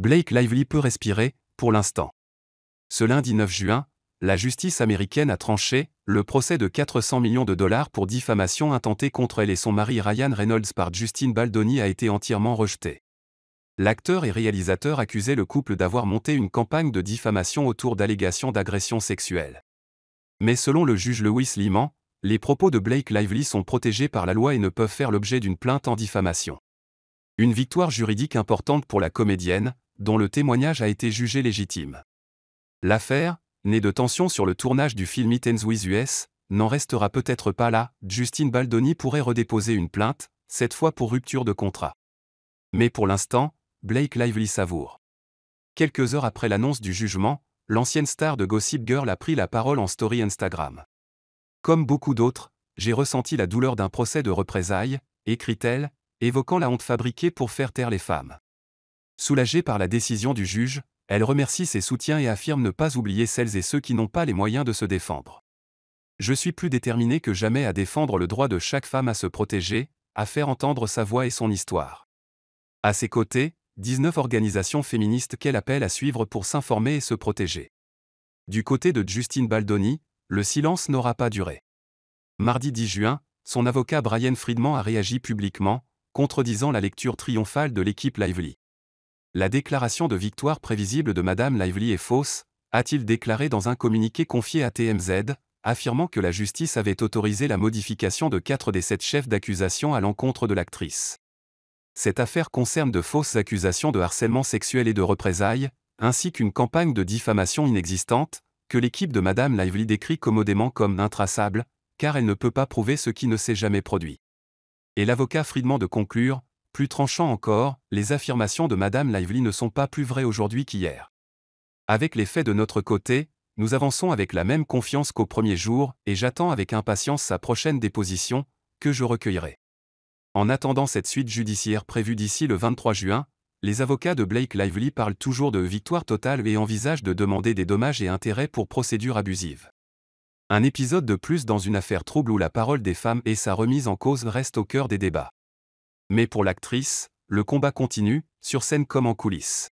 Blake Lively peut respirer, pour l'instant. Ce lundi 9 juin, la justice américaine a tranché le procès de 400 millions de dollars pour diffamation intentée contre elle et son mari Ryan Reynolds par Justin Baldoni a été entièrement rejeté. L'acteur et réalisateur accusait le couple d'avoir monté une campagne de diffamation autour d'allégations d'agression sexuelle. Mais selon le juge Lewis Liman, les propos de Blake Lively sont protégés par la loi et ne peuvent faire l'objet d'une plainte en diffamation. Une victoire juridique importante pour la comédienne, dont le témoignage a été jugé légitime. L'affaire, née de tensions sur le tournage du film It Ends With Us, n'en restera peut-être pas là. Justin Baldoni pourrait redéposer une plainte, cette fois pour rupture de contrat. Mais pour l'instant, Blake Lively savoure. Quelques heures après l'annonce du jugement, l'ancienne star de Gossip Girl a pris la parole en story Instagram. Comme beaucoup d'autres, j'ai ressenti la douleur d'un procès de représailles, écrit-elle, évoquant la honte fabriquée pour faire taire les femmes. Soulagée par la décision du juge, elle remercie ses soutiens et affirme ne pas oublier celles et ceux qui n'ont pas les moyens de se défendre. Je suis plus déterminée que jamais à défendre le droit de chaque femme à se protéger, à faire entendre sa voix et son histoire. À ses côtés, 19 organisations féministes qu'elle appelle à suivre pour s'informer et se protéger. Du côté de Justin Baldoni, le silence n'aura pas duré. Mardi 10 juin, son avocat Brian Friedman a réagi publiquement, contredisant la lecture triomphale de l'équipe Lively. La déclaration de victoire prévisible de Madame Lively est fausse, a-t-il déclaré dans un communiqué confié à TMZ, affirmant que la justice avait autorisé la modification de 4 des 7 chefs d'accusation à l'encontre de l'actrice. Cette affaire concerne de fausses accusations de harcèlement sexuel et de représailles, ainsi qu'une campagne de diffamation inexistante, que l'équipe de Madame Lively décrit commodément comme intraçable, car elle ne peut pas prouver ce qui ne s'est jamais produit. Et l'avocat Friedman de conclure, plus tranchant encore, les affirmations de Madame Lively ne sont pas plus vraies aujourd'hui qu'hier. Avec les faits de notre côté, nous avançons avec la même confiance qu'au premier jour, et j'attends avec impatience sa prochaine déposition, que je recueillerai. En attendant cette suite judiciaire prévue d'ici le 23 juin, les avocats de Blake Lively parlent toujours de victoire totale et envisagent de demander des dommages et intérêts pour procédure abusive. Un épisode de plus dans une affaire trouble où la parole des femmes et sa remise en cause restent au cœur des débats. Mais pour l'actrice, le combat continue, sur scène comme en coulisses.